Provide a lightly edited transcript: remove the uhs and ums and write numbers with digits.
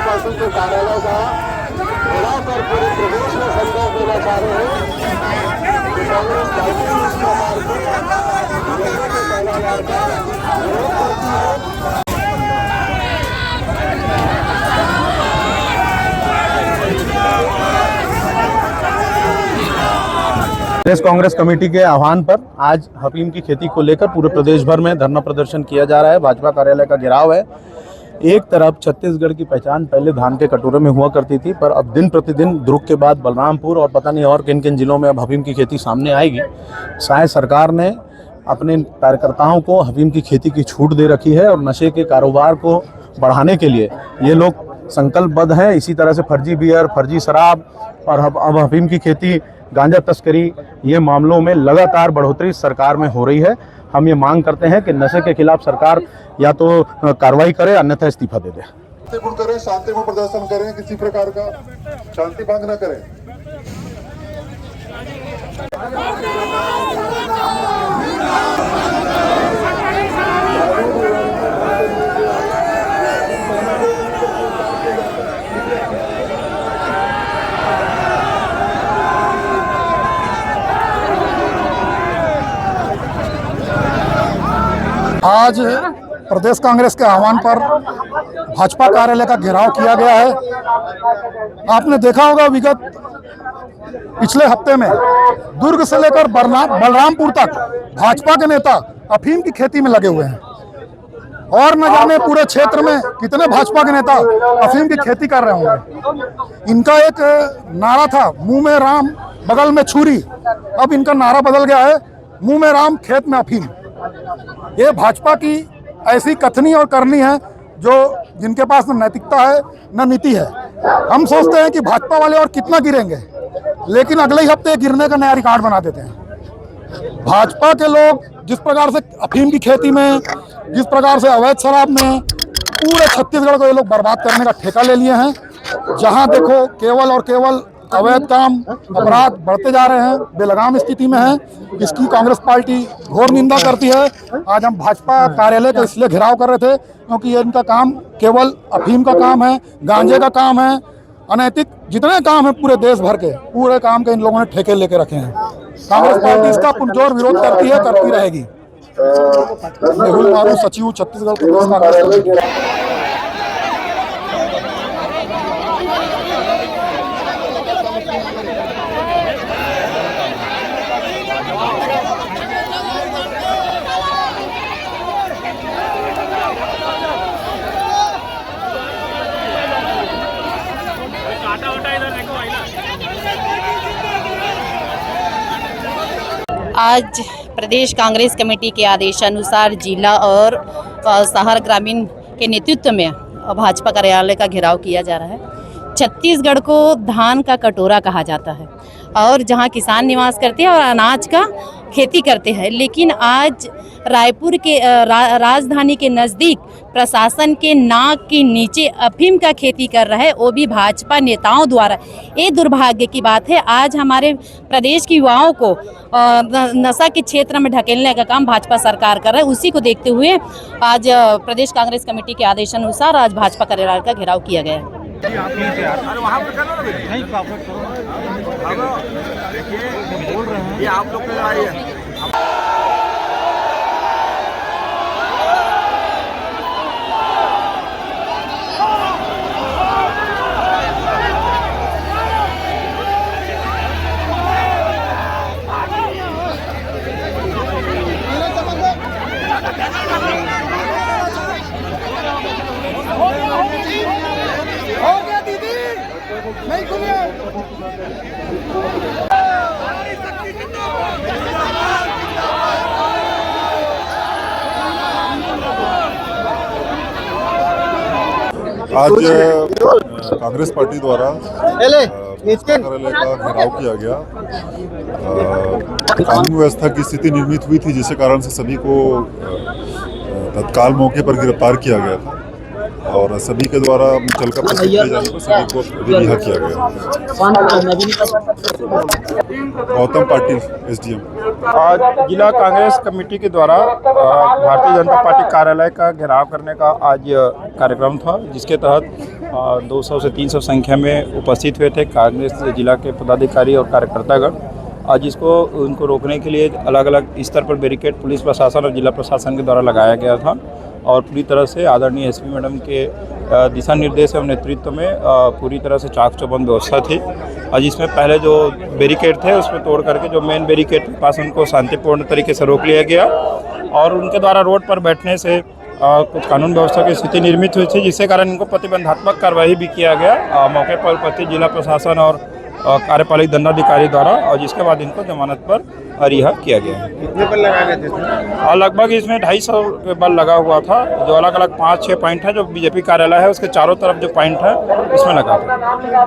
प्रशासन के कार्यालय का घेराव कर पूरे प्रदेश में संदेश देना चाह रहे हैं कि कांग्रेस पार्टी इस प्रकार से पहला बार का विरोध करती है। प्रदेश कांग्रेस कमेटी के आह्वान पर आज अफीम की खेती को लेकर पूरे प्रदेश भर में धरना प्रदर्शन किया जा रहा है। भाजपा कार्यालय का घेराव है। एक तरफ छत्तीसगढ़ की पहचान पहले धान के कटोरे में हुआ करती थी, पर अब दिन प्रतिदिन दुर्ग के बाद बलरामपुर और पता नहीं और किन किन जिलों में अब अफीम की खेती सामने आएगी। शायद सरकार ने अपने कार्यकर्ताओं को अफीम की खेती की छूट दे रखी है और नशे के कारोबार को बढ़ाने के लिए ये लोग संकल्पबद्ध हैं। इसी तरह से फर्जी बियर, फर्जी शराब और अब अफीम की खेती, गांजा तस्करी, ये मामलों में लगातार बढ़ोतरी सरकार में हो रही है। हम ये मांग करते हैं कि नशे के खिलाफ सरकार या तो कार्रवाई करे अन्यथा इस्तीफा दे दे। शांतिपूर्ण करें, शांतिपूर्ण प्रदर्शन करें, किसी प्रकार का शांति भंग न करें। आज प्रदेश कांग्रेस के आह्वान पर भाजपा कार्यालय का घेराव किया गया है। आपने देखा होगा विगत पिछले हफ्ते में दुर्ग से लेकर बलरामपुर तक भाजपा के नेता अफीम की खेती में लगे हुए हैं और न जाने पूरे क्षेत्र में कितने भाजपा के नेता अफीम की खेती कर रहे होंगे। इनका एक नारा था, मुंह में राम बगल में छुरी। अब इनका नारा बदल गया है, मुंह में राम खेत में अफीम। ये भाजपा की ऐसी कथनी और करनी है जो जिनके पास न नैतिकता है न नीति है। हम सोचते हैं कि भाजपा वाले और कितना गिरेंगे, लेकिन अगले ही हफ्ते गिरने का नया रिकॉर्ड बना देते हैं। भाजपा के लोग जिस प्रकार से अफीम की खेती में, जिस प्रकार से अवैध शराब में पूरे छत्तीसगढ़ को ये लोग बर्बाद करने का ठेका ले लिए हैं। जहां देखो केवल और केवल अवैध काम, अपराध बढ़ते जा रहे हैं, बेलगाम स्थिति में है। इसकी कांग्रेस पार्टी घोर निंदा करती है। आज हम भाजपा कार्यालय का इसलिए घेराव कर रहे थे क्योंकि ये इनका काम केवल अफीम का काम है, गांजे का काम है, अनैतिक जितने काम है पूरे देश भर के, पूरे काम के इन लोगों ने ठेके लेके रखे हैं। कांग्रेस पार्टी इसका पुरजोर विरोध करती है, करती रहेगी। मेहुल मारू, सचिव, छत्तीसगढ़ प्रदेश कांग्रेस। आज प्रदेश कांग्रेस कमेटी के आदेशानुसार जिला और शहर ग्रामीण के नेतृत्व में भाजपा कार्यालय का घेराव किया जा रहा है। छत्तीसगढ़ को धान का कटोरा कहा जाता है और जहां किसान निवास करते हैं और अनाज का खेती करते हैं, लेकिन आज रायपुर के राजधानी के नज़दीक प्रशासन के नाक के नीचे अफीम का खेती कर रहा है, वो भी भाजपा नेताओं द्वारा। ये दुर्भाग्य की बात है। आज हमारे प्रदेश के युवाओं को नशा के क्षेत्र में ढकेलने का काम भाजपा सरकार कर रहा है। उसी को देखते हुए आज प्रदेश कांग्रेस कमेटी के आदेशानुसार आज भाजपा कार्यालय का घेराव किया गया है। आप लोग की लड़ाई है। आज कांग्रेस पार्टी द्वारा कार्यालय का घेराव किया गया। कानून व्यवस्था की स्थिति निर्मित हुई थी, जिसके कारण से सभी को तत्काल मौके पर गिरफ्तार किया गया था। और सभी के द्वारा मुचलका प्रस्तुत किए जाने पर सभी को रिहा किया गया। गौतम पाटिल SDM। आज जिला कांग्रेस कमेटी के द्वारा भारतीय जनता पार्टी कार्यालय का घेराव करने का आज कार्यक्रम था, जिसके तहत 200 से 300 संख्या में उपस्थित हुए थे कांग्रेस जिला के पदाधिकारी और कार्यकर्तागण। आज इसको उनको रोकने के लिए अलग अलग स्तर पर बैरिकेड पुलिस प्रशासन और जिला प्रशासन के द्वारा लगाया गया था और पूरी तरह से आदरणीय SP मैडम के दिशा निर्देश एवं नेतृत्व में पूरी तरह से चाक चौबंद व्यवस्था थी। आज इसमें पहले जो बैरिकेड थे उसमें तोड़ करके जो मेन बैरिकेड के पास उनको शांतिपूर्ण तरीके से रोक लिया गया और उनके द्वारा रोड पर बैठने से कुछ कानून व्यवस्था की स्थिति निर्मित हुई थी, जिससे कारण इनको प्रतिबंधात्मक कार्रवाई भी किया गया मौके पर उपस्थित जिला प्रशासन और कार्यपालिक दंडाधिकारी द्वारा, और जिसके बाद इनको जमानत पर रिहा किया गया है। कितने बल लगाए गए थे? लगभग इसमें 250 बल लगा हुआ था, जो अलग अलग 5-6 पॉइंट है जो BJP कार्यालय है उसके चारों तरफ जो पॉइंट है इसमें लगा था।